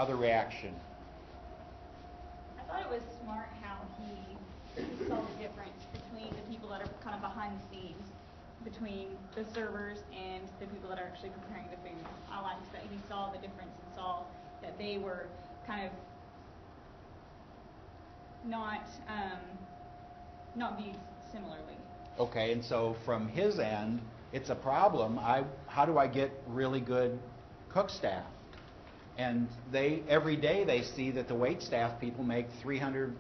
Other reaction? I thought it was smart how he saw the difference between the people that are kind of behind the scenes, between the servers and the people that are actually preparing the food. I liked that he saw the difference and saw that they were kind of not viewed similarly. Okay, and so from his end, it's a problem. How do I get really good cook staff? And every day they see that the wait staff people make 300%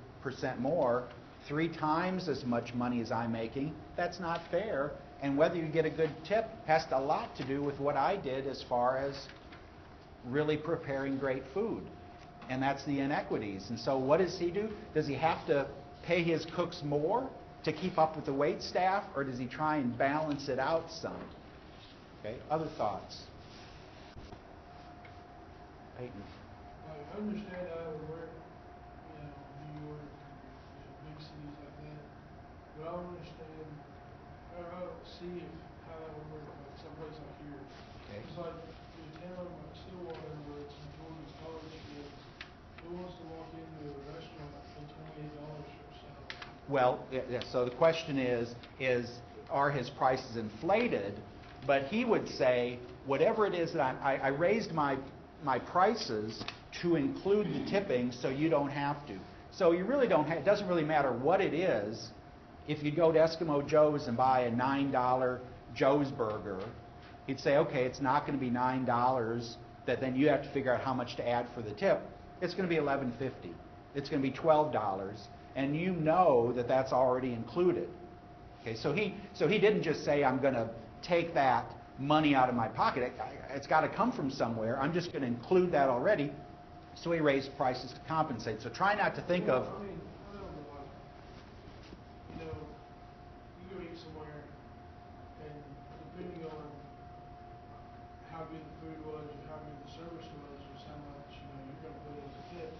more, 3 times as much money as I'm making. That's not fair. And whether you get a good tip has a lot to do with what I did as far as really preparing great food. And that's the inequities. And so what does he do? Does he have to pay his cooks more to keep up with the wait staff, or does he try and balance it out some? Okay, other thoughts? Peyton. I understand how it would work, New York, big cities like that. But I don't understand, I don't see how that would work like someplace like here. Okay. It's like in a town like Stillwater where it's Jordan's college kids, who wants to walk into a restaurant and pay $28 for salad? Well, so the question is are his prices inflated? But he would say, whatever it is that I raised my prices to include the tipping so you don't have to. So you really don't have, it doesn't really matter what it is. If you go to Eskimo Joe's and buy a $9 Joe's burger, he'd say, okay, it's not going to be $9 that then you have to figure out how much to add for the tip. It's going to be $11.50. It's going to be $12, and you know that that's already included. Okay, so he didn't just say, I'm going to take that money out of my pocket. It's got to come from somewhere. I'm just going to include that already. So he raised prices to compensate. So try not to think of. I mean, I don't know, you go eat somewhere, and depending on how good the food was, or how good the service was, is how much you're going to put in as a tip.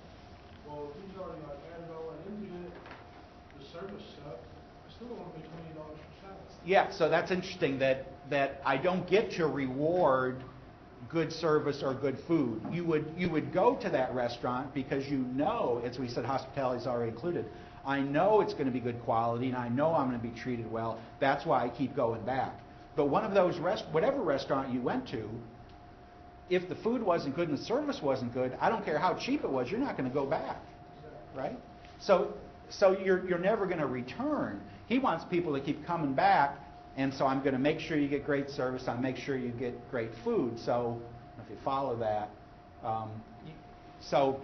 Well, if he's already added all that into it, the service stuff, I still want to pay $20 for salad. Yeah, so that's interesting that I don't get to reward good service or good food. You would go to that restaurant because you know, as we said, hospitality is already included. I know it's going to be good quality, and I know I'm going to be treated well. That's why I keep going back. But one of those whatever restaurant you went to, if the food wasn't good and the service wasn't good, I don't care how cheap it was, you're not going to go back, right? So you're never going to return. He wants people to keep coming back. And so I'm going to make sure you get great service. I'll make sure you get great food. So if you follow that. So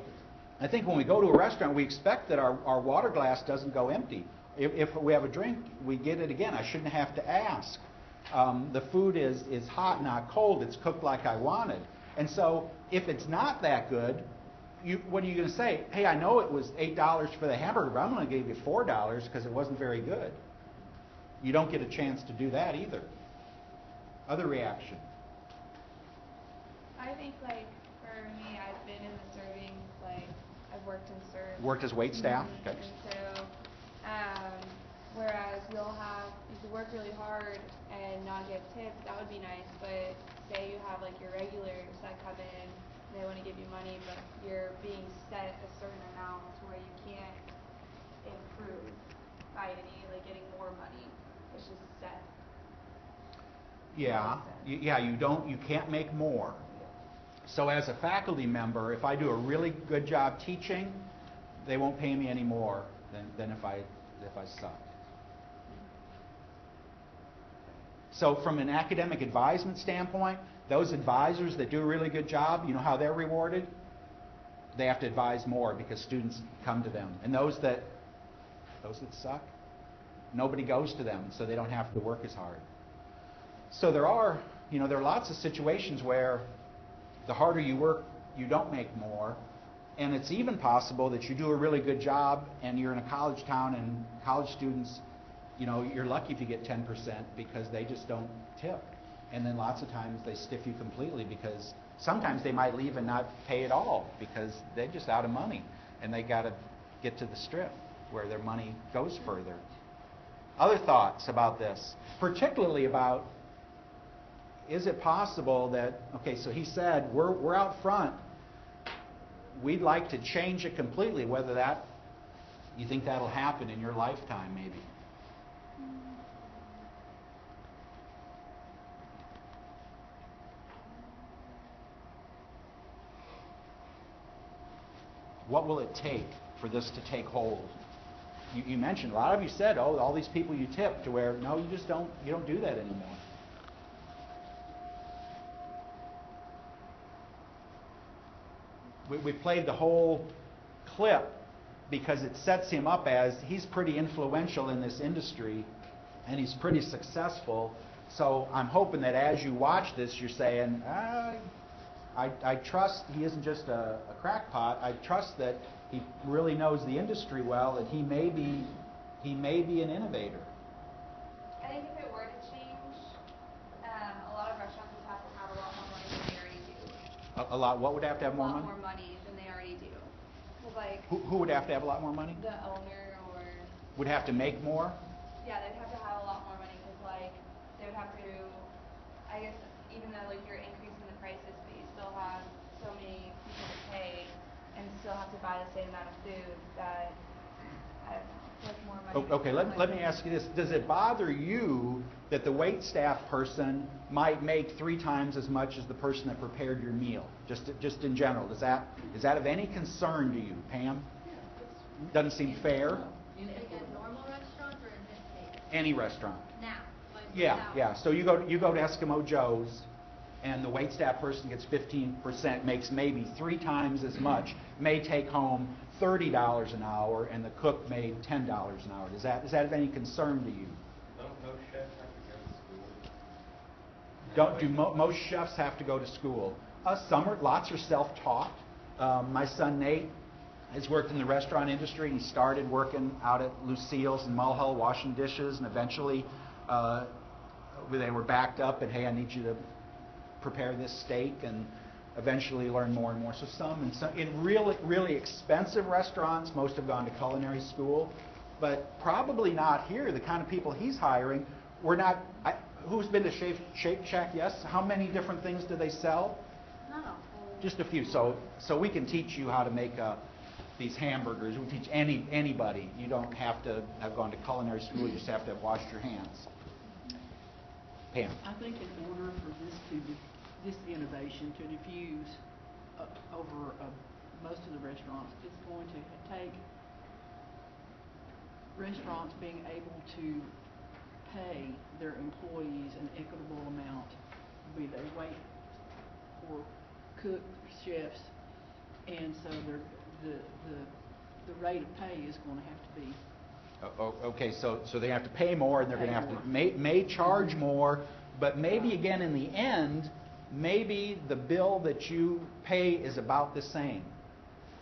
I think when we go to a restaurant, we expect that our water glass doesn't go empty. If we have a drink, we get it again. I shouldn't have to ask. The food is hot, not cold. It's cooked like I wanted. And so if it's not that good, what are you going to say? Hey, I know it was $8 for the hamburger, but I'm going to give you $4 because it wasn't very good. You don't get a chance to do that either. Other reaction? I think, for me, I've been in the serving, I've worked in serve. Worked as wait staff? Mm-hmm. Okay. And so, whereas you could work really hard and not get tips, that would be nice, but say you have, your regulars that come in, they want to give you money, but you're being set a certain amount to where you can't improve by getting more money. It's just set. Yeah, you can't make more. So as a faculty member, if I do a really good job teaching, they won't pay me any more than if I suck. So from an academic advisement standpoint, those advisors that do a really good job, you know how they're rewarded? They have to advise more because students come to them. And those that suck, nobody goes to them, so they don't have to work as hard. So there are lots of situations where the harder you work, you don't make more. And it's even possible that you do a really good job and you're in a college town and college students, you're lucky if you get 10% because they just don't tip. And then lots of times they stiff you completely because sometimes they might leave and not pay at all because they're just out of money and they got to get to the strip where their money goes further. Other thoughts about this, particularly about, is it possible that, okay, so he said, we're out front, we'd like to change it completely, whether that, you think that'll happen in your lifetime maybe. What will it take for this to take hold? You mentioned, a lot of you said, oh, all these people you tip, to where, no, you don't do that anymore. We played the whole clip because it sets him up as he's pretty influential in this industry and he's pretty successful. So I'm hoping that as you watch this, you're saying, I trust he isn't just a crackpot. I trust that he really knows the industry well, and he may be an innovator. I think if it were to change, a lot of restaurants would have to have a lot more money than they already do. A lot. What would have to have more money? A lot more money than they already do. 'Cause like Who would have to have a lot more money? the owner or Would have to make more? yeah, they'd have to have a lot more money because like they would have to. I guess even though like you're increasing the prices, but you still have so many people to pay and still have to buy the same amount of food that I don't know, like more money. Okay, let me ask you this. Does it bother you that the wait staff person might make 3 times as much as the person that prepared your meal? Just in general. Is that of any concern to you, Pam? Doesn't seem fair? In normal restaurants or in this case? Any restaurant. Now. Like Yeah. So you go to Eskimo Joe's, and the waitstaff person gets 15%, makes maybe 3 times as much, may take home $30 an hour, and the cook made $10 an hour. Is that of any concern to you? Most chefs have to go to school. Most chefs have to go to school? Lots are self-taught. My son Nate has worked in the restaurant industry. He started working out at Lucille's in Mulhall, washing dishes, and eventually they were backed up, and hey, I need you to prepare this steak, and eventually learn more and more. So some in really expensive restaurants, most have gone to culinary school, but probably not here. The kind of people he's hiring, who's been to Shake Shack? Yes. How many different things do they sell? No. Just a few. So we can teach you how to make these hamburgers. We teach anybody. You don't have to have gone to culinary school. You just have to have washed your hands. Pam. I think in order for this innovation to diffuse over most of the restaurants, it's going to take restaurants being able to pay their employees an equitable amount, be they wait or cook, chefs, and so the rate of pay is going to have to be. Okay, so they have to pay more, and they're going to have to may charge more, but maybe again in the end, maybe the bill that you pay is about the same.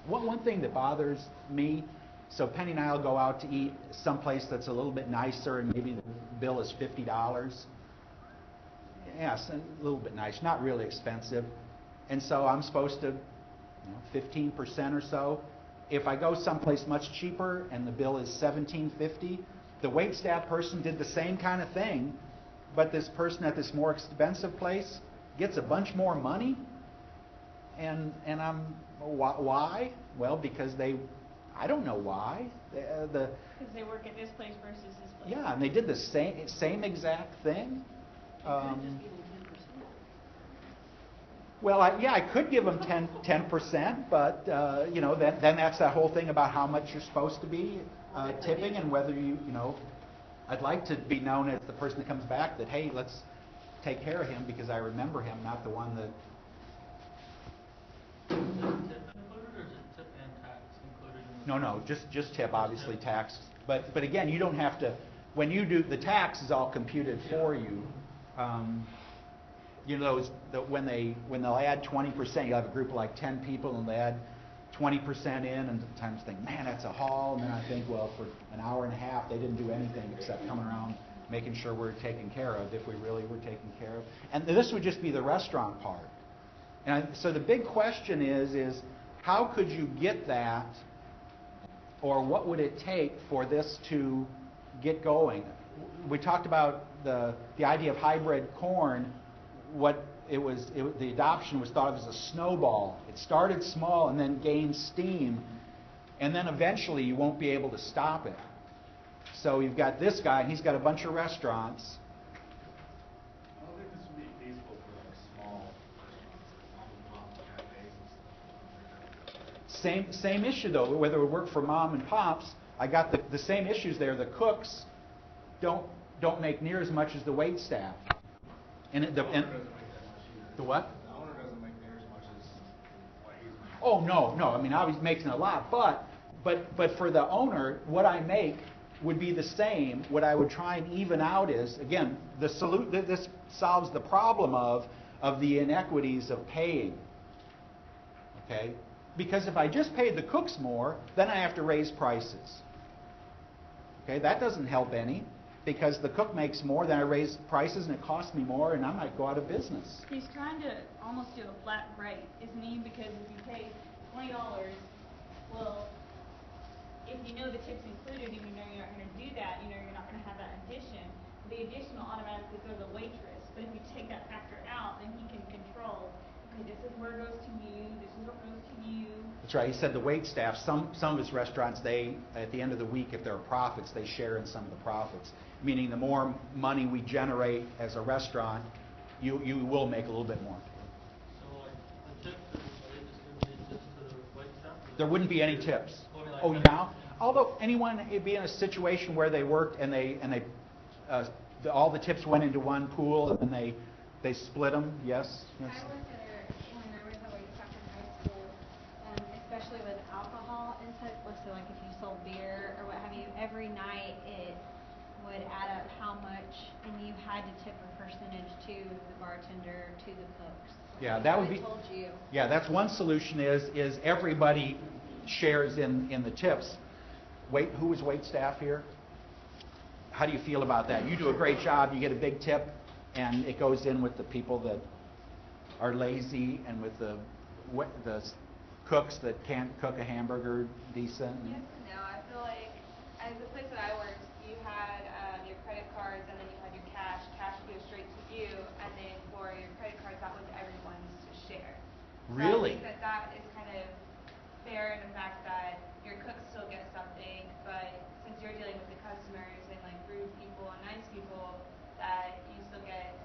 One thing that bothers me, so Penny and I will go out to eat someplace that's a little bit nicer, and maybe the bill is $50. Yes, a little bit nice, not really expensive. And so I'm supposed to, 15% or so. If I go someplace much cheaper and the bill is $17.50, the waitstaff person did the same kind of thing, but this person at this more expensive place gets a bunch more money. And why? Well, because I don't know why. Because they work at this place versus this place. Yeah, and they did the same exact thing. Well, I could give them 10%, but then that's that whole thing about how much you're supposed to be tipping, and whether I'd like to be known as the person that comes back that, hey, let's take care of him because I remember him, not the one that. Is it tip included, or is it tip and tax included in the No, just tip, obviously tax. But again, you don't have to. When you do the tax, is all computed for you. When they'll add 20%, you have a group of like 10 people, and they add 20% in, and sometimes think, man, that's a haul. And then I think, well, for an hour and a half, they didn't do anything except coming around making sure we're taken care of, if we really were taken care of. And this would just be the restaurant part. And so the big question is how could you get that, or what would it take for this to get going? We talked about the idea of hybrid corn. What the adoption was thought of as a snowball. It started small and then gained steam, and then eventually you won't be able to stop it. So you've got this guy, and he's got a bunch of restaurants. I don't think this would be feasible for like small restaurants, like mom and pop cafes and stuff. Same issue though, whether it would work for mom and pops. I got the same issues there. The cooks don't make near as much as the wait staff. And The owner doesn't make that much either. the what? The owner doesn't make near as much as what he's making. Oh no. I mean, obviously making a lot, but for the owner, what I make would be the same. What I would try and even out is, again, this solves the problem of the inequities of paying. Okay? Because if I just paid the cooks more, then I have to raise prices. Okay? That doesn't help any, because the cook makes more, then I raise prices and it costs me more, and I might go out of business. He's trying to almost do a flat rate, isn't he? Because if you pay $20, well, if you know the tip's included and you know you're not going to do that, you know you're not going to have that addition, the addition will automatically go to the waitress. But if you take that factor out, then he can control, okay, this is where it goes to you, this is what goes to you. That's right. He said the wait staff, some of his restaurants, they, at the end of the week, if there are profits, they share in some of the profits. Meaning the more money we generate as a restaurant, you will make a little bit more. So like the tips, are they just going to be just to the wait staff? There wouldn't be any tips. Like Oh, that? now? Although anyone would be in a situation where they worked and all the tips went into one pool and they split them, yes? I worked at when I was a wait staff in high school, especially with alcohol input. So like if you sold beer or what have you, every night it would add up how much, and you had to tip a percentage to the bartender, to the cooks. Yeah, that would be. Told you. Yeah, that's one solution. Is everybody shares in the tips. Who is wait staff here? How do you feel about that? You do a great job. You get a big tip, and it goes in with the people that are lazy, and with the cooks that can't cook a hamburger decent. Yes and no. I feel like as the place that I worked, you had your credit cards and then you had your cash. Cash would go straight to you, and then for your credit cards, that was everyone's to share. Really? So I think that is kind of fair in the fact that your cooks still get something, but since you're dealing with the customers and like rude people and nice people, that you still get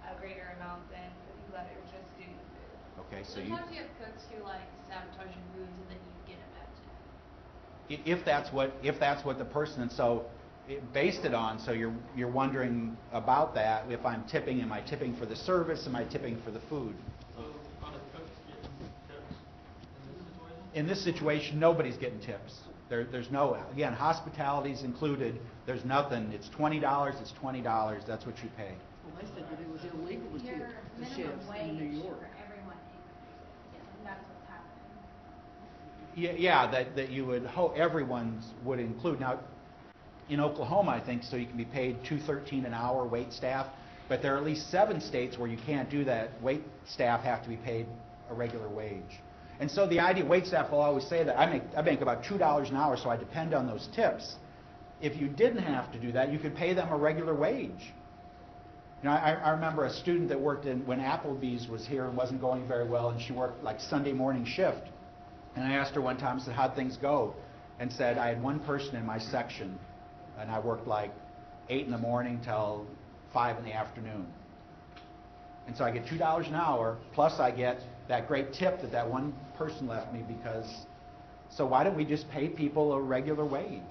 a greater amount than the people that are just doing the food. Okay, so Sometimes you have cooks who like sabotage your foods and then you get a bad tip. if that's what the person, and so based it on, so you're wondering about that. If I'm tipping, am I tipping for the service? Am I tipping for the food? So are the cooks getting tips in this situation? In this situation, nobody's getting tips. There's no, again, hospitality's included. There's nothing. It's $20. It's $20. That's what you pay. Well, they said that it was illegal to Your tip the minimum chefs in wage New York. for everyone increases. And that's what's happening. Yeah, that you would hope everyone's would include. Now, in Oklahoma, I think, so you can be paid $2.13 an hour wait staff, but there are at least 7 states where you can't do that. Wait staff have to be paid a regular wage. And so the idea, wait staff will always say that I make about $2 an hour, so I depend on those tips. If you didn't have to do that, you could pay them a regular wage. You know, I remember a student that worked when Applebee's was here and wasn't going very well, and she worked like Sunday morning shift. And I asked her one time, I said, how'd things go? And said, I had one person in my section, and I worked like 8 in the morning till 5 in the afternoon. And so I get $2 an hour, plus I get that great tip that one person left me because, so why don't we just pay people a regular wage?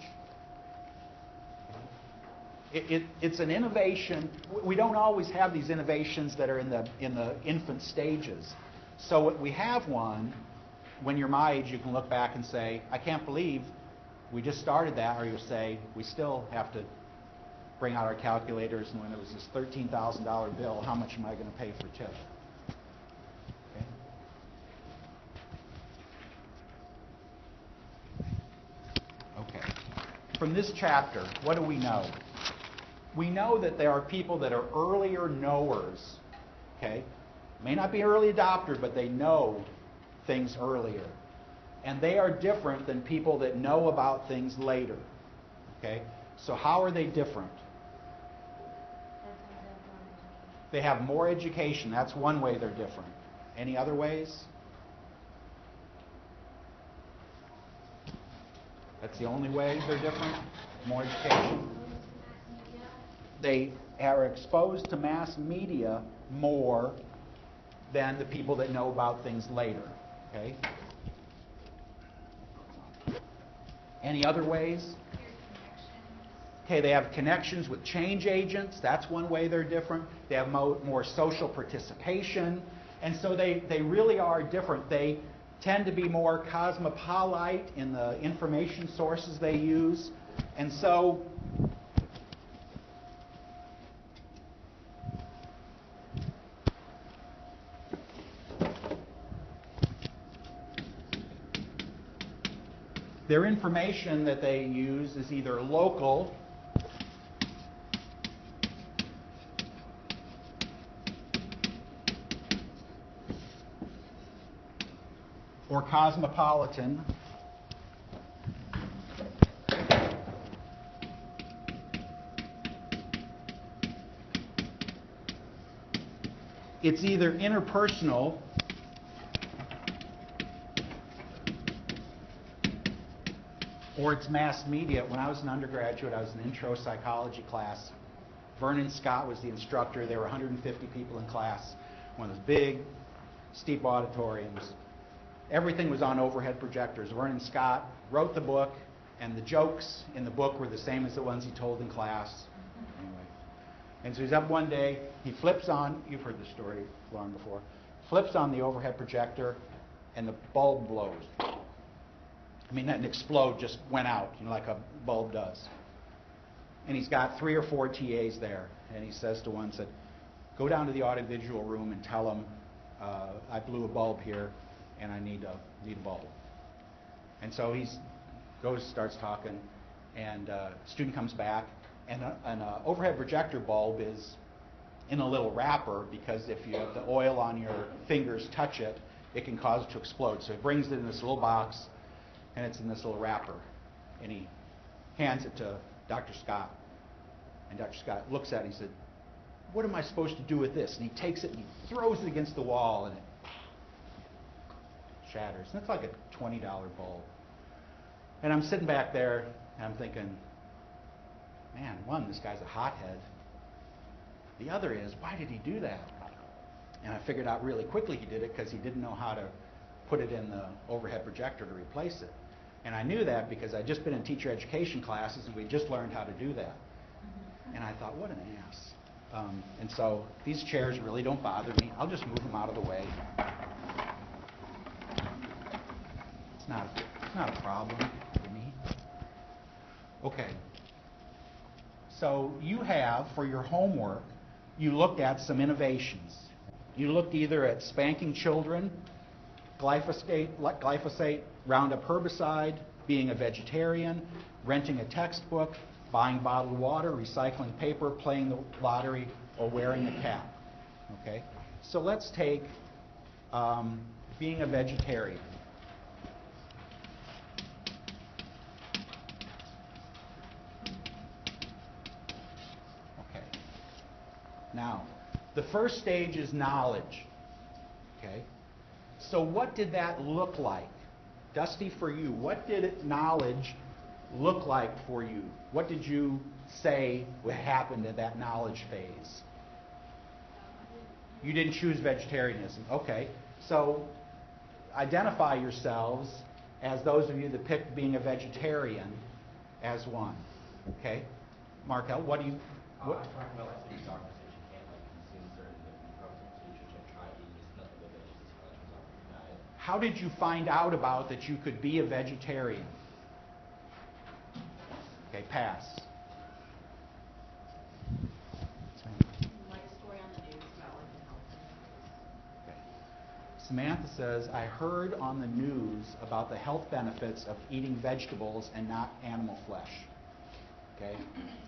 It's an innovation. We don't always have these innovations that are in the infant stages. So we have one. When you're my age, you can look back and say, I can't believe we just started that, or you'll say, we still have to bring out our calculators, and when it was this $13,000 bill, how much am I going to pay for tip? Okay. From this chapter, what do we know? We know that there are people that are earlier knowers. Okay? May not be early adopter, but they know things earlier. And they are different than people that know about things later. Okay? So how are they different? They have more education. That's one way they're different. Any other ways? That's the only way they're different? More education? They are exposed to mass media more than the people that know about things later. Okay? Any other ways? Okay, they have connections with change agents. That's one way they're different. They have more social participation. And so they really are different. They tend to be more cosmopolite in the information sources they use. And so their information that they use is either local or cosmopolitan. It's either interpersonal or it's mass media. When I was an undergraduate, I was in intro psychology class. Vernon Scott was the instructor. There were 150 people in class. One of those big, steep auditoriums. Everything was on overhead projectors. Vernon Scott wrote the book, and the jokes in the book were the same as the ones he told in class. Anyway. And so he's up one day, he flips on, you've heard this story long before, flips on the overhead projector, and the bulb blows. I mean, that explode just went out, like a bulb does. And he's got 3 or 4 TAs there, and he says to one, go down to the audiovisual room and tell them I blew a bulb here, and I need a bulb. And so he starts talking, and a student comes back, and an overhead projector bulb is in a little wrapper, because if you have the oil on your fingers touch it, it can cause it to explode. So he brings it in this little box, and it's in this little wrapper, and he hands it to Dr. Scott. And Dr. Scott looks at it and he said, what am I supposed to do with this? And he takes it and he throws it against the wall, and it shatters. And it's like a $20 bulb. And I'm sitting back there, and I'm thinking, man, one, this guy's a hothead. The other is, why did he do that? And I figured out really quickly he did it because he didn't know how to put it in the overhead projector to replace it. And I knew that because I'd just been in teacher education classes, and we just learned how to do that. And I thought, what an ass. And so these chairs really don't bother me. I'll just move them out of the way. It's not a problem for me. Okay. So you have, for your homework, you looked at some innovations. You looked either at spanking children, glyphosate, Roundup herbicide, being a vegetarian, renting a textbook, buying bottled water, recycling paper, playing the lottery, or wearing a cap. Okay? So let's take being a vegetarian. Okay. Now, the first stage is knowledge. Okay? So what did that look like? Dusty, for you, what did knowledge look like for you? What did you say would happen in that knowledge phase? You didn't choose vegetarianism. Okay. So identify yourselves as those of you that picked being a vegetarian as one. Okay? Markel, what do you... What? Well, I think doctors said you can't consume certain different proteins, so you should try eating just nothing but veggies as far as comes off your diet. How did you find out about that you could be a vegetarian? Okay, pass. Like a story on the news about like the health benefits. Okay. Samantha says, I heard on the news about the health benefits of eating vegetables and not animal flesh. Okay?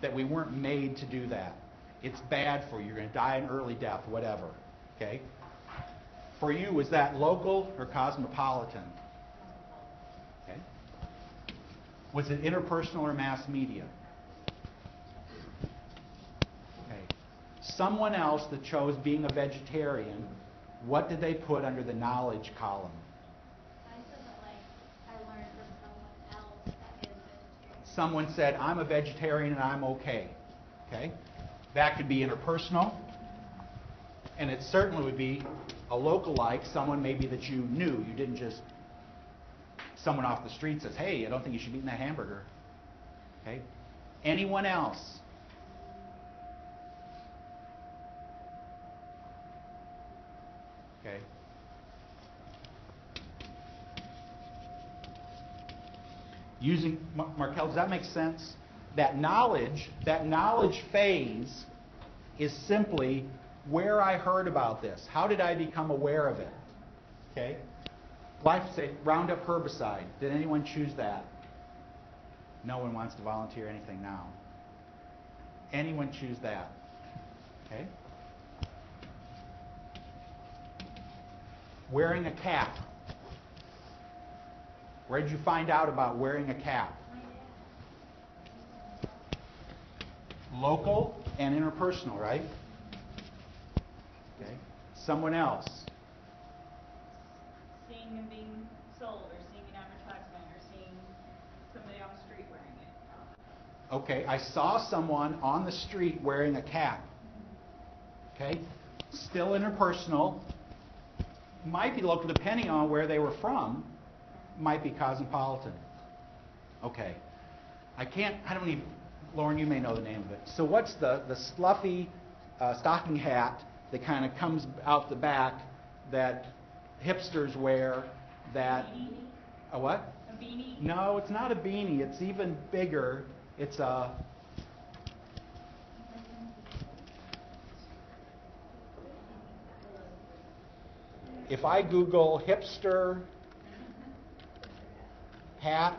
That we weren't made to do that. It's bad for you. You're going to die an early death, whatever. Okay? For you, was that local or cosmopolitan? Okay. Was it interpersonal or mass media? Okay. someone else that chose being a vegetarian, what did they put under the knowledge column? I said that, like, I learned from someone else that is vegetarian. Someone said, I'm a vegetarian and I'm okay. Okay? That could be interpersonal, and it certainly would be a lookalike, someone maybe that you knew. You didn't just, someone off the street says, hey, I don't think you should be eating that hamburger. Okay? Anyone else? Okay. Using, Markel, does that make sense? That knowledge phase is simply where I heard about this. How did I become aware of it? Okay? Glyphosate, Roundup herbicide. Did anyone choose that? No one wants to volunteer anything now. Anyone choose that? Okay? Wearing a cap. Where did you find out about wearing a cap? Local and interpersonal, right? Okay. Someone else. Seeing them being sold, or seeing an advertisement, or seeing somebody on the street wearing it. Okay, I saw someone on the street wearing a cap. Okay? Still interpersonal. Might be local depending on where they were from. Might be cosmopolitan. Okay. I don't even, Lauren, you may know the name of it. So what's the fluffy stocking hat that kind of comes out the back that hipsters wear that... A what? A beanie? No, it's not a beanie. It's even bigger. It's a... If I Google hipster hat,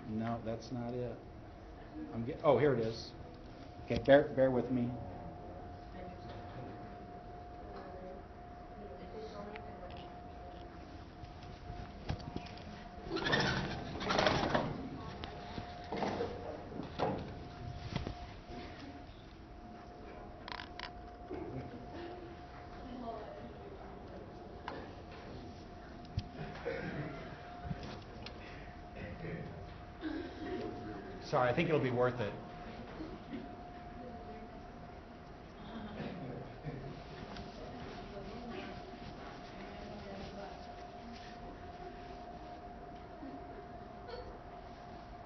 no, that's not it. Oh, here it is. Okay, bear with me. Sorry, I think it'll be worth it.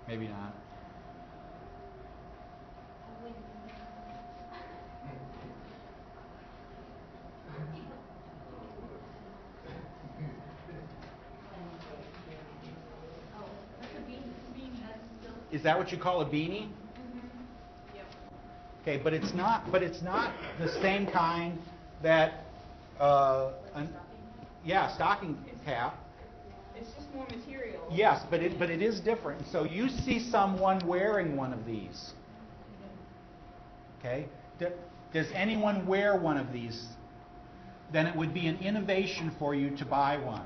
Maybe not. Is that what you call a beanie? Okay, but it's not the same kind that stocking cap. It's just more material. Yes, but it is different. So you see someone wearing one of these. Okay? Does anyone wear one of these? Then it would be an innovation for you to buy one.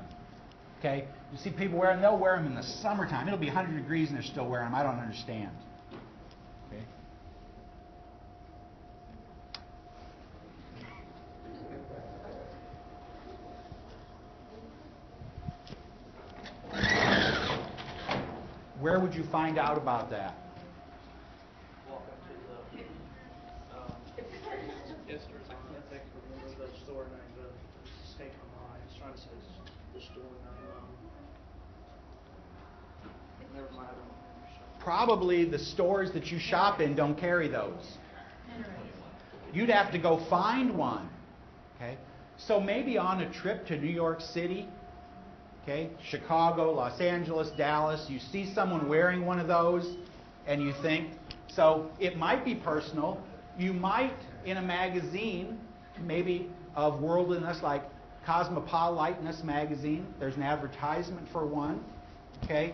Okay? You see people wearing, they'll wear them in the summertime. It'll be 100 degrees and they're still wearing them. I don't understand. Okay? Where would you find out about that? Walk up to the, I think remember the store name, the escape from mind. It's trying to say the store name. Never mind. I don't remember. Probably the stores that you shop in don't carry those. You'd have to go find one. Okay? So maybe on a trip to New York City, okay, Chicago, Los Angeles, Dallas, you see someone wearing one of those and you think, so it might be personal. You might, in a magazine, maybe of worldliness like Cosmopolitaness magazine, there's an advertisement for one. Okay?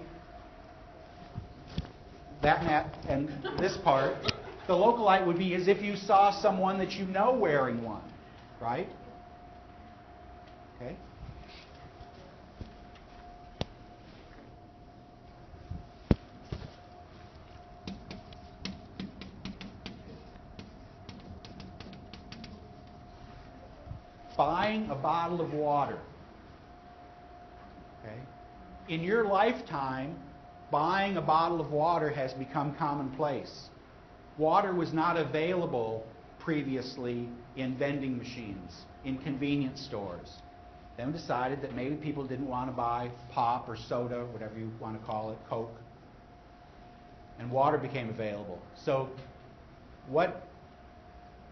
And this part, the localite would be as if you saw someone that you know wearing one, right? Okay? buying a bottle of water. Okay? In your lifetime, buying a bottle of water has become commonplace. Water was not available previously in vending machines, in convenience stores. Then decided that maybe people didn't want to buy pop or soda, whatever you want to call it, Coke. And water became available. So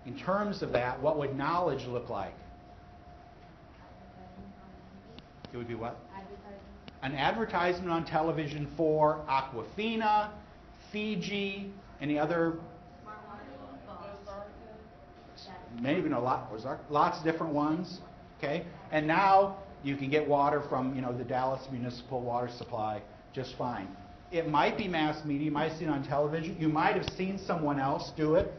in terms of that, what would knowledge look like? It would be what? An advertisement on television for Aquafina, Fiji, any other, maybe lots of different ones. Okay, and now you can get water from the Dallas Municipal Water Supply just fine. It might be mass media. You might see it on television. You might have seen someone else do it.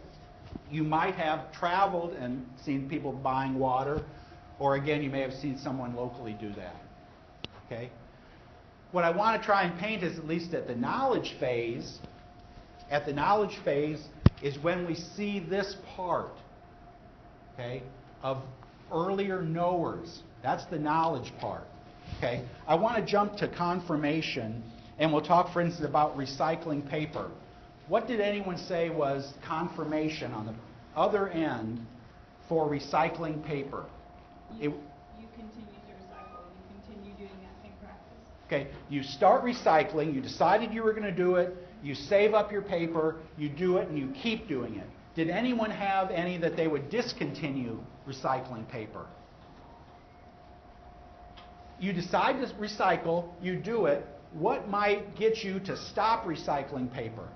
You might have traveled and seen people buying water, or again, you may have seen someone locally do that. Okay. What I want to try and paint is, at least at the knowledge phase, is when we see this part, okay, of earlier knowers. That's the knowledge part. Okay? I want to jump to confirmation, and we'll talk, for instance, about recycling paper. What did anyone say was confirmation on the other end for recycling paper? You continue to recycle. You continue doing that same practice. Okay, you start recycling, you decided you were going to do it, you save up your paper, you do it, and you keep doing it. Did anyone have any that they would discontinue recycling paper? You decide to recycle, you do it. What might get you to stop recycling paper?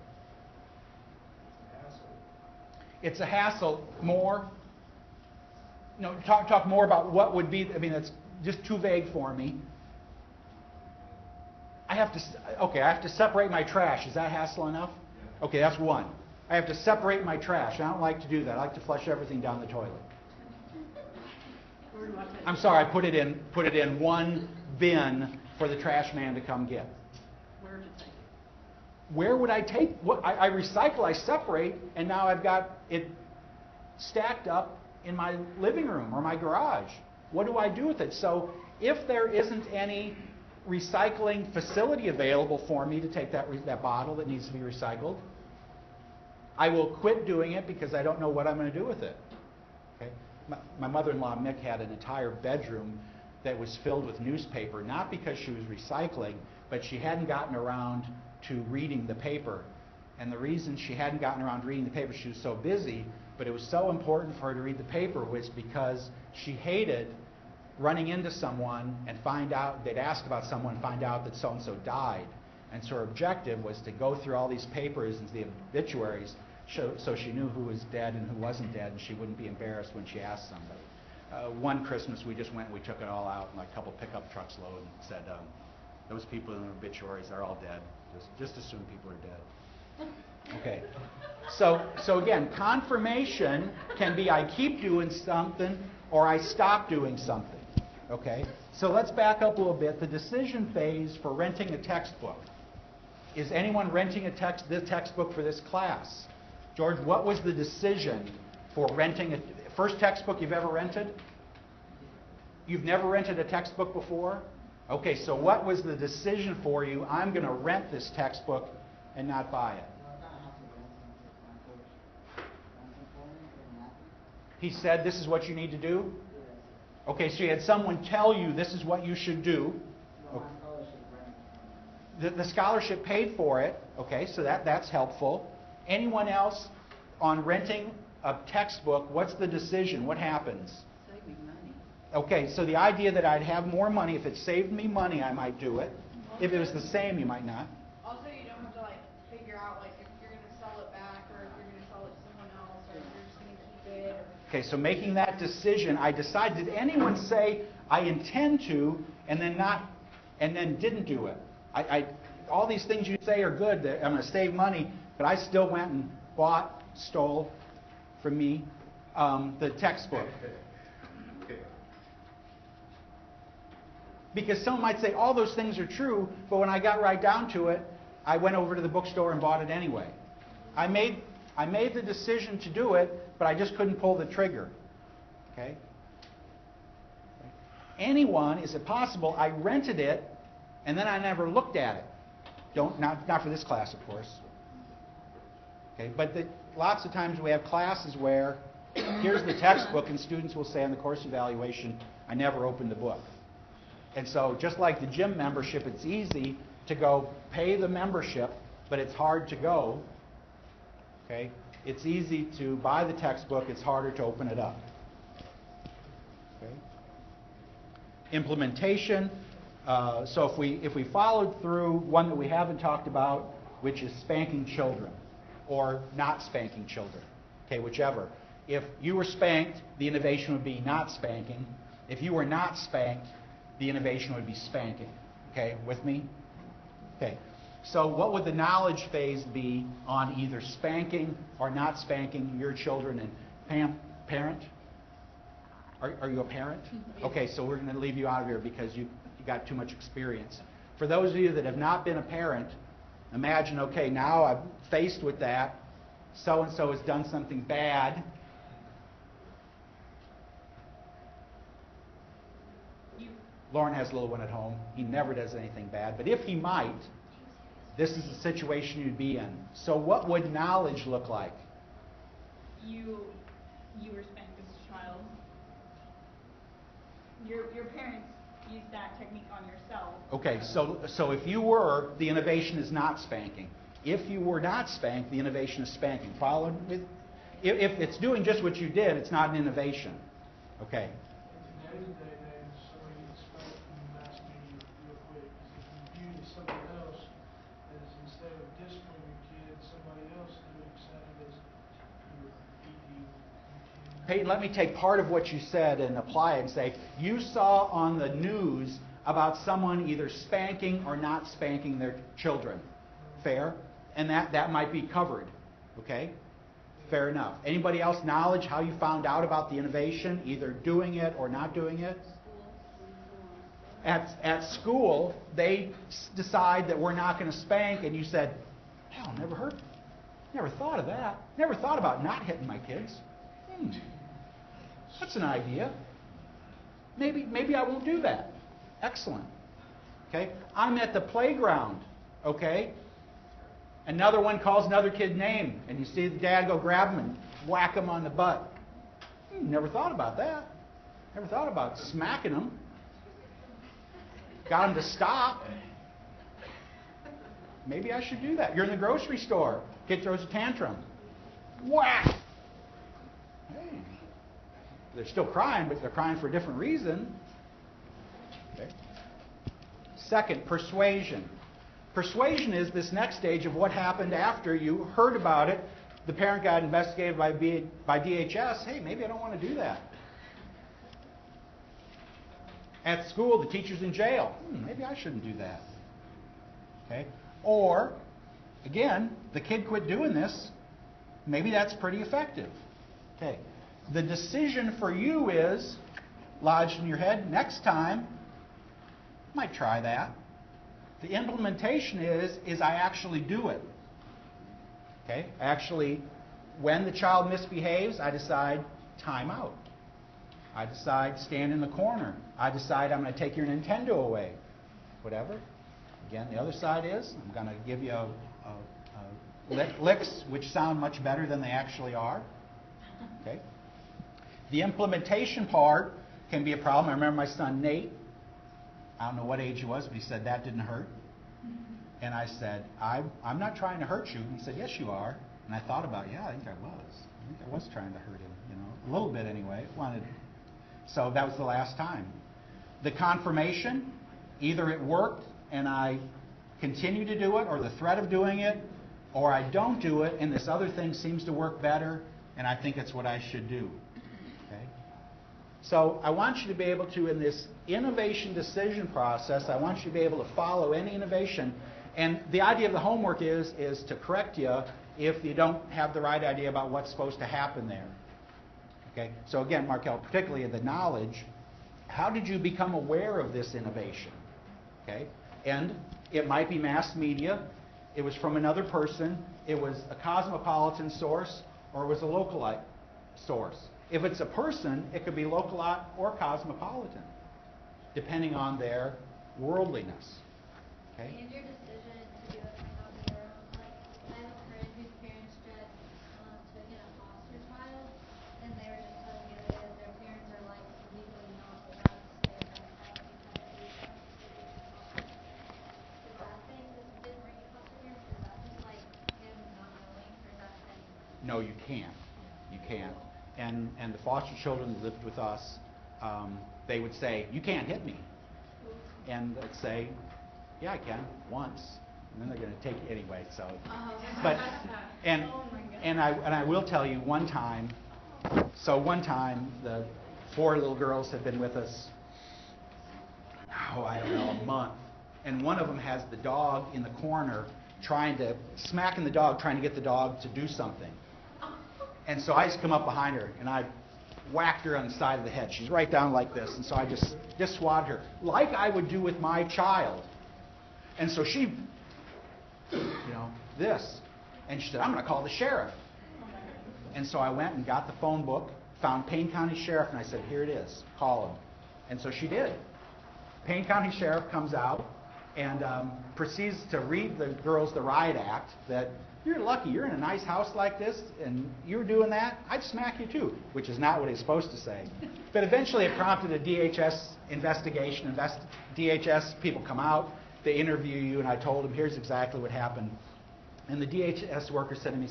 It's a hassle. More? No, talk more about what would be. I mean, that's just too vague for me. I have to separate my trash. Is that hassle enough? Okay, that's one. I have to separate my trash. I don't like to do that. I like to flush everything down the toilet. I'm sorry, I put it in one bin for the trash man to come get. Where to take it? Where would I take? What I recycle, I separate, and now I've got it stacked up in my living room or my garage. What do I do with it? So if there isn't any recycling facility available for me to take that bottle that needs to be recycled, I will quit doing it because I don't know what I'm going to do with it. Okay? My mother-in-law, Mick, had an entire bedroom that was filled with newspaper, not because she was recycling, but she hadn't gotten around to reading the paper. And the reason she hadn't gotten around to reading the paper, she was so busy, but it was so important for her to read the paper, was because she hated running into someone and they'd ask about someone and find out that so-and-so died. And so her objective was to go through all these papers and the obituaries so she knew who was dead and who wasn't dead, and she wouldn't be embarrassed when she asked somebody. One Christmas we just went and we took it all out in like a couple pickup trucks load and said, those people in the obituaries are all dead. Just assume people are dead. Okay. So again, confirmation can be I keep doing something or I stop doing something. Okay? So let's back up a little bit. The decision phase for renting a textbook. Is anyone renting the textbook for this class? George, what was the decision for renting first textbook you've ever rented? You've never rented a textbook before? Okay, so what was the decision for you? I'm going to rent this textbook and not buy it. He said this is what you need to do? Okay, so you had someone tell you this is what you should do. The scholarship paid for it. Okay, so that's helpful. Anyone else on renting a textbook, what's the decision? What happens? Saving money. Okay, so the idea that I'd have more money, if it saved me money, I might do it. If it was the same, you might not. Also, you don't have to figure out if you're going to sell it back or if you're going to sell it to someone else or if you're just going to keep it. Okay, so making that decision, I decided. Did anyone say I intend to and then didn't do it? All these things you say are good. That I'm going to save money, but I still went and stole from me the textbook. Because someone might say all those things are true, but when I got right down to it, I went over to the bookstore and bought it anyway. I made the decision to do it, but I just couldn't pull the trigger. Okay? anyone, is it possible I rented it and then I never looked at it? Not for this class, of course. Okay, but lots of times we have classes where here's the textbook and students will say on the course evaluation, I never opened the book. And so just like the gym membership, it's easy to go pay the membership, but it's hard to go. Okay? It's easy to buy the textbook, it's harder to open it up. Okay? Implementation. So if we followed through one that we haven't talked about, which is spanking children or not spanking children, okay, whichever. If you were spanked, the innovation would be not spanking. If you were not spanked, the innovation would be spanking. Okay, with me? Okay. So what would the knowledge phase be on either spanking or not spanking your children? And Pam, parent? Are you a parent? Okay, so we're going to leave you out of here because you got too much experience. For those of you that have not been a parent, imagine, okay, now I'm faced with that. So-and-so has done something bad. Lauren has a little one at home. He never does anything bad. But if he might, this is the situation you'd be in. So what would knowledge look like? You were spanked as a child. Your parents used that technique on yourself. Okay, so if you were, the innovation is not spanking. If you were not spanked, the innovation is spanking. Followed with? If it's doing just what you did, it's not an innovation. Okay. Peyton, let me take part of what you said and apply it and say, you saw on the news about someone either spanking or not spanking their children. Fair? And that might be covered. Okay? Fair enough. Anybody else knowledge how you found out about the innovation, either doing it or not doing it? At school, they decide that we're not going to spank, and you said, hell, never thought of that. Never thought about not hitting my kids. That's an idea. Maybe I won't do that. Excellent. Okay? I'm at the playground. Okay? Another one calls another kid name, and you see the dad go grab him and whack him on the butt. Never thought about that. Never thought about smacking him. Got him to stop. Maybe I should do that. You're in the grocery store. Kid throws a tantrum. Whack! Hey. They're still crying, but they're crying for a different reason. Okay. Second, persuasion. Persuasion is this next stage of what happened after you heard about it. The parent got investigated by DHS. Hey, maybe I don't want to do that. At school, the teacher's in jail. Maybe I shouldn't do that. Okay? Or, again, the kid quit doing this. Maybe that's pretty effective. Okay. The decision for you is lodged in your head. Next time, might try that. The implementation is I actually do it. Okay? Actually, when the child misbehaves, I decide time out. I decide stand in the corner. I decide I'm going to take your Nintendo away. Whatever. Again, the other side is I'm going to give you licks which sound much better than they actually are. Okay? The implementation part can be a problem. I remember my son Nate. I don't know what age he was, but he said, that didn't hurt. And I said, I'm not trying to hurt you. And he said, yes, you are. And I thought about, yeah, I think I was trying to hurt him, a little bit anyway. So that was the last time. The confirmation, either it worked and I continue to do it, or the threat of doing it, or I don't do it and this other thing seems to work better and I think it's what I should do. Okay? So I want you to be able to, in this innovation decision process, I want you to be able to follow any innovation. And the idea of the homework is to correct you if you don't have the right idea about what's supposed to happen there. Okay? So again, Markel, particularly the knowledge, how did you become aware of this innovation? Okay? And it might be mass media, it was from another person, it was a cosmopolitan source, or it was a localite source. If it's a person, it could be localite or cosmopolitan. depending on their worldliness. Okay? And your decision to do it might not be your own. Like, I have a friend whose parents just took in a foster child, and they were just telling me the other day that their parents are like legally not allowed to stay at that child because of the situation foster parents are. Is that thing that didn't bring you foster parents? Is that just like him not knowing, or is that thing? No, you can't. You can't. And the foster children that lived with us, they would say, "You can't hit me." And I'd say, "Yeah, I can, once." And then they're going to take you anyway. So, but and I will tell you one time. So one time, the 4 little girls had been with us. Oh, I don't know, a month. And one of them has the dog in the corner, smacking the dog, trying to get the dog to do something. And so I just come up behind her and I whacked her on the side of the head. She's right down like this. And so I just swatted her, like I would do with my child. And so she, this. And she said, "I'm going to call the sheriff." And so I went and got the phone book, found Payne County Sheriff, and I said, "Here it is, call him." And so she did. Payne County Sheriff comes out and proceeds to read the girls the riot act, that you're lucky, you're in a nice house like this, and you're doing that, I'd smack you too, which is not what he's supposed to say. But eventually it prompted a DHS investigation. DHS people come out, they interview you, and I told them, here's exactly what happened. And the DHS worker said to me,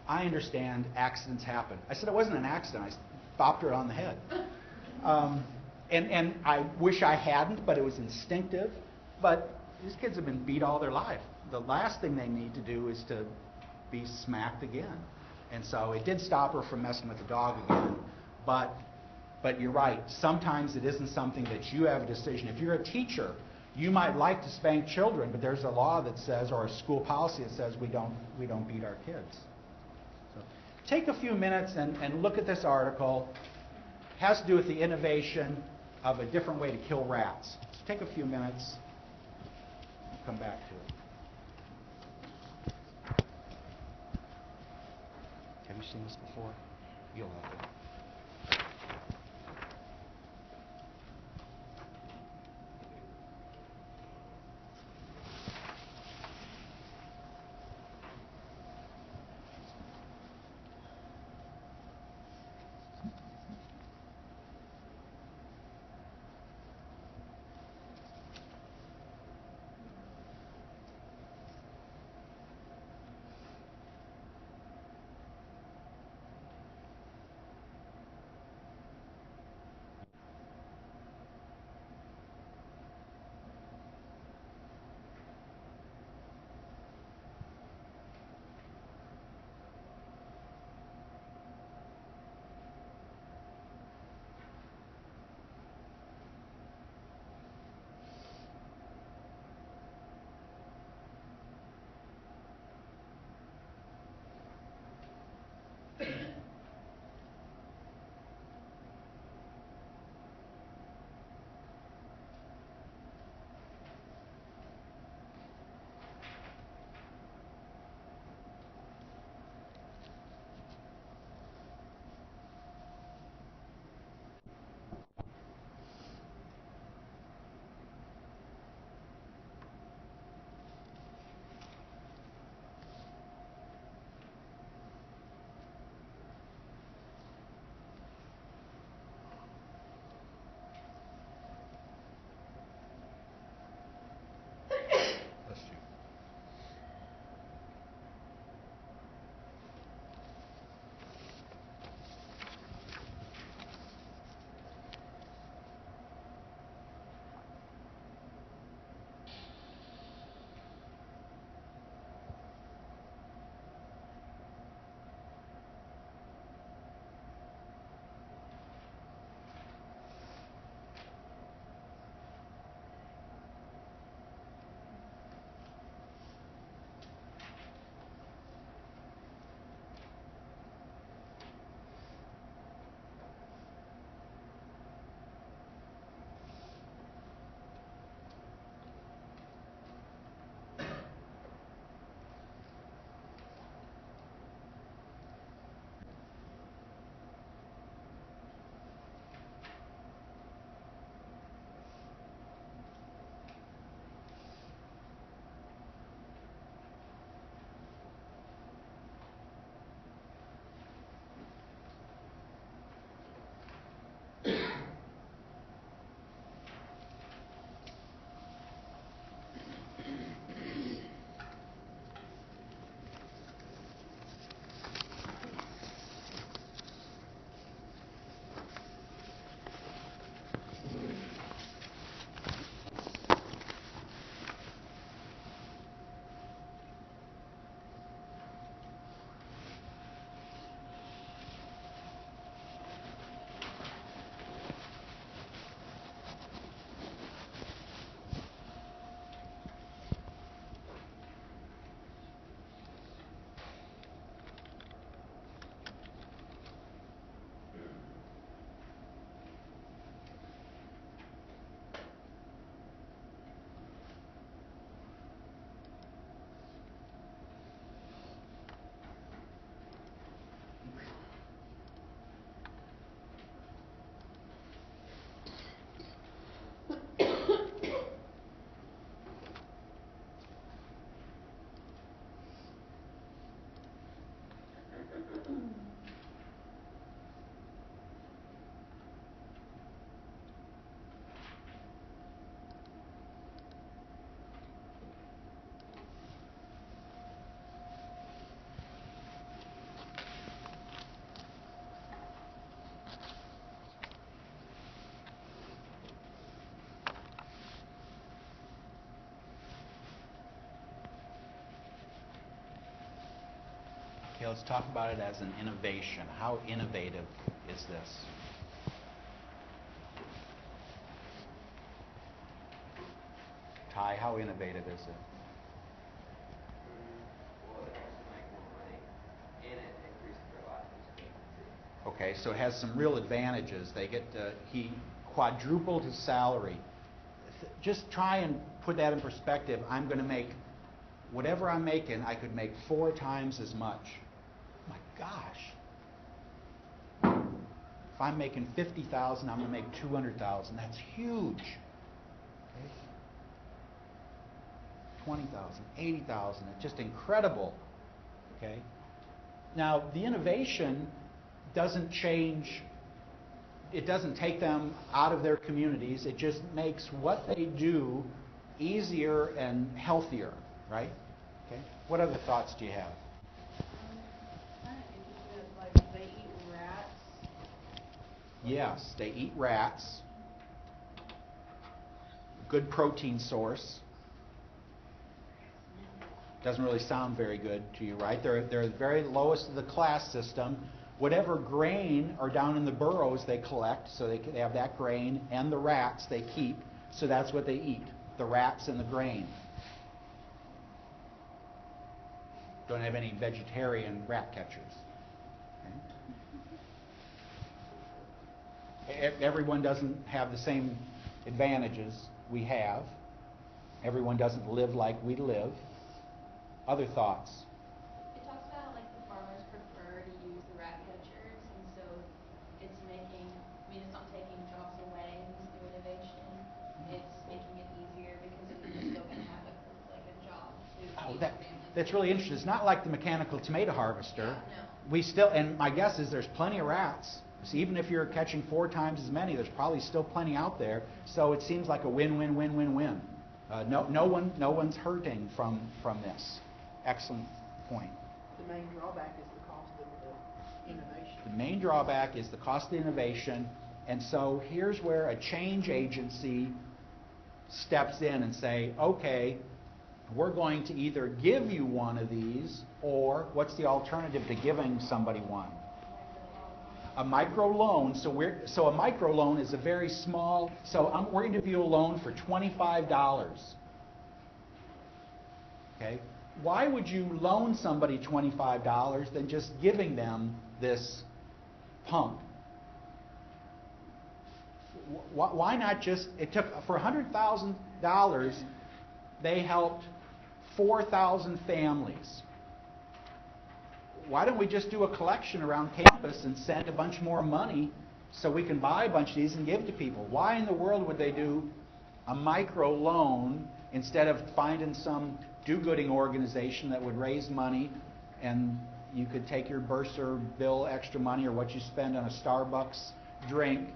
"I understand accidents happen." I said, "It wasn't an accident. I bopped her on the head." And I wish I hadn't, but it was instinctive. But these kids have been beat all their life. The last thing they need to do is to be smacked again. And so it did stop her from messing with the dog again. But you're right. Sometimes it isn't something that you have a decision. If you're a teacher, you might like to spank children, but there's a law that says, or a school policy that says we don't beat our kids. So take a few minutes and look at this article. It has to do with the innovation of a different way to kill rats. So take a few minutes. We'll come back to it. Have you seen this before? You'll have it. let's talk about it as an innovation. How innovative is this? Ty, how innovative is it? Well, it also make more money, and it increases their life expectancy. Okay, so it has some real advantages. He quadrupled his salary. Just try and put that in perspective. I'm going to make whatever I'm making, I could make 4 times as much. My gosh. If I'm making $50,000, I'm going to make $200,000. That's huge. Okay. $20,000, $80,000. It's just incredible. Okay. Now, the innovation doesn't change. It doesn't take them out of their communities. It just makes what they do easier and healthier, right? Okay. What other thoughts do you have? Kind of interested, like, they eat rats. Yes, they eat rats. Good protein source. Doesn't really sound very good to you, right? They're the very lowest of the class system. Whatever grain are down in the burrows they collect, so they have that grain, and the rats they keep, so that's what they eat, the rats and the grain. Don't have any vegetarian rat catchers. Okay. Everyone doesn't have the same advantages we have. Everyone doesn't live like we live. Other thoughts? It talks about how, like, the farmers prefer to use the rat catchers, and so it's making, I mean, it's not taking jobs away in this new innovation. It's making it easier because you're still going to have a job to feed your family. That's really interesting. It's not like the mechanical tomato harvester. Yeah, no. We still, and my guess is there's plenty of rats. So even if you're catching 4 times as many, there's probably still plenty out there. So it seems like a win-win-win-win-win. No one's hurting from this. Excellent point. The main drawback is the cost of the innovation. The main drawback is the cost of innovation, and so here's where a change agency steps in and say, okay, we're going to either give you one of these, or what's the alternative to giving somebody one? A micro loan. So a micro loan is a very small. So we're going to give you a loan for $25. Okay. Why would you loan somebody $25 than just giving them this pump? Why not just, it took, for $100,000, they helped 4,000 families. Why don't we just do a collection around campus and send a bunch more money so we can buy a bunch of these and give to people? Why in the world would they do a micro loan instead of finding some do-gooding organization that would raise money and you could take your bursar bill, extra money, or what you spend on a Starbucks drink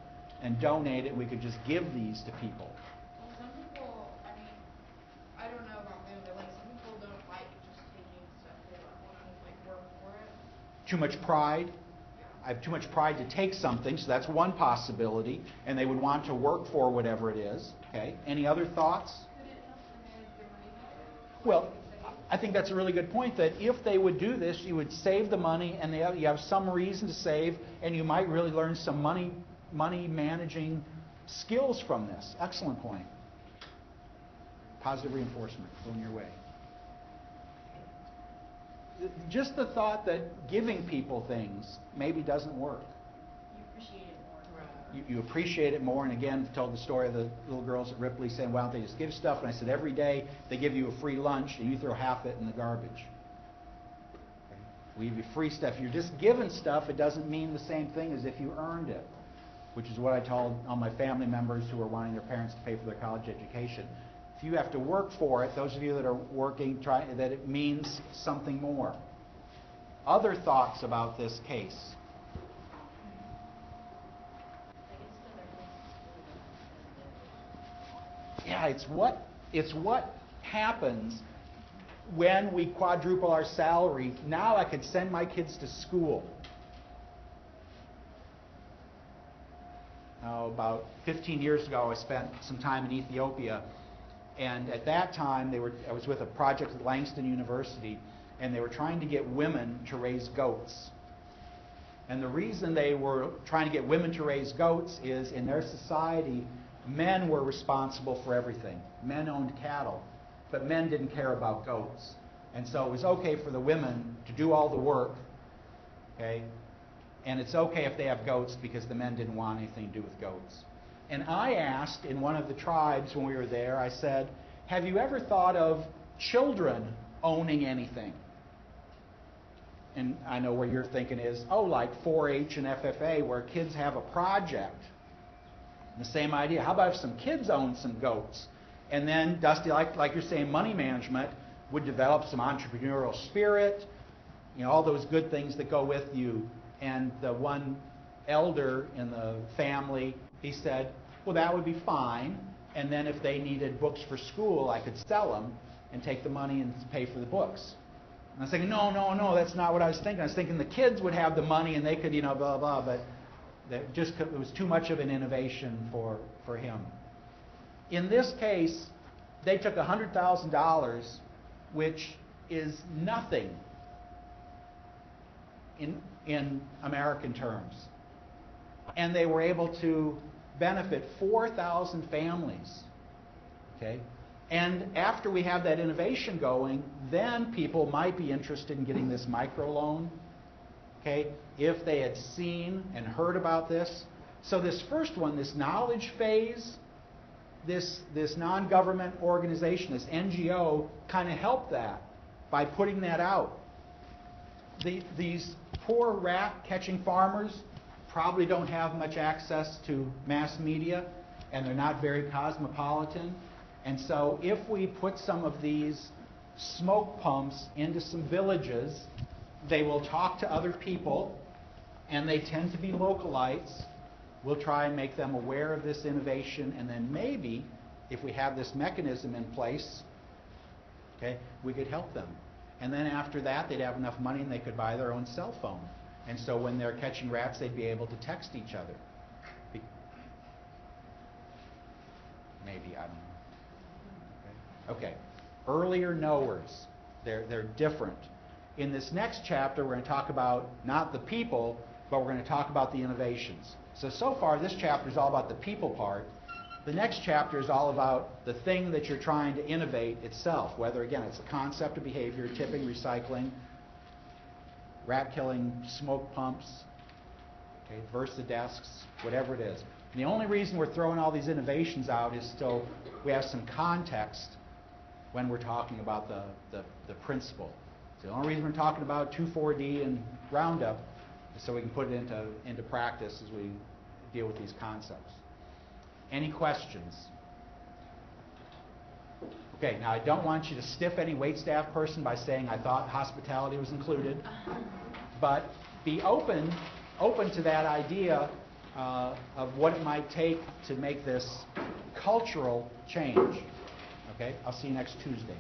and donate it, and we could just give these to people? Well, some people, I mean, I don't know about them, but like some people don't like just taking stuff. They want to like work for it. Too much pride? Yeah. I have too much pride to take something, so that's one possibility, and they would want to work for whatever it is. Okay. Any other thoughts? Could it help to manage their money better? Well, I think that's a really good point, that if they would do this, you would save the money, and you have some reason to save, and you might really learn some money managing skills from this. Excellent point. Positive reinforcement going your way. Just the thought that giving people things maybe doesn't work. You appreciate it more. Right. You appreciate it more. And again, told the story of the little girls at Ripley saying, why don't they just give stuff? And I said, every day they give you a free lunch and you throw half it in the garbage. Okay. We give you free stuff. You're just given stuff. It doesn't mean the same thing as if you earned it, which is what I told all my family members who are wanting their parents to pay for their college education. If you have to work for it, those of you that are working, that it means something more. Other thoughts about this case? Yeah, it's what happens when we quadruple our salary. Now I could send my kids to school. About 15 years ago, I spent some time in Ethiopia, and at that time I was with a project at Langston University, and they were trying to get women to raise goats. And the reason they were trying to get women to raise goats is in their society, men were responsible for everything. Men owned cattle, but men didn't care about goats. And so it was okay for the women to do all the work, okay? And it's okay if they have goats because the men didn't want anything to do with goats. And I asked in one of the tribes when we were there, I said, have you ever thought of children owning anything? And I know where you're thinking is, oh, like 4-H and FFA, where kids have a project. The same idea. How about if some kids own some goats? And then, Dusty, like you're saying, money management would develop some entrepreneurial spirit, all those good things that go with you. And the one elder in the family, he said, well, that would be fine. And then if they needed books for school, I could sell them and take the money and pay for the books. And I was thinking, no, that's not what I was thinking. I was thinking the kids would have the money and they could, blah, blah, but it was too much of an innovation for him. In this case, they took $100,000, which is nothing in American terms. And they were able to benefit 4,000 families. Okay? And after we have that innovation going, then people might be interested in getting this microloan, okay, if they had seen and heard about this. So this first one, this knowledge phase, this non-government organization, this NGO, kind of helped that by putting that out. These poor rat-catching farmers probably don't have much access to mass media, and they're not very cosmopolitan. And so if we put some of these smoke pumps into some villages, they will talk to other people, and they tend to be localites. We'll try and make them aware of this innovation, and then maybe, if we have this mechanism in place, okay, we could help them. And then after that, they'd have enough money and they could buy their own cell phone. And so when they're catching rats, they'd be able to text each other. Maybe, I don't know. Okay. Earlier knowers. They're different. In this next chapter, we're going to talk about not the people, but we're going to talk about the innovations. So far, this chapter is all about the people part. The next chapter is all about the thing that you're trying to innovate itself, whether, again, it's a concept of behavior, tipping, recycling, rat killing, smoke pumps, okay, Versa desks, whatever it is. And the only reason we're throwing all these innovations out is so we have some context when we're talking about the principle. So the only reason we're talking about 2,4-D and Roundup is so we can put it into practice as we deal with these concepts. Any questions? Okay, now I don't want you to stiff any waitstaff person by saying I thought hospitality was included, but be open to that idea of what it might take to make this cultural change. Okay, I'll see you next Tuesday.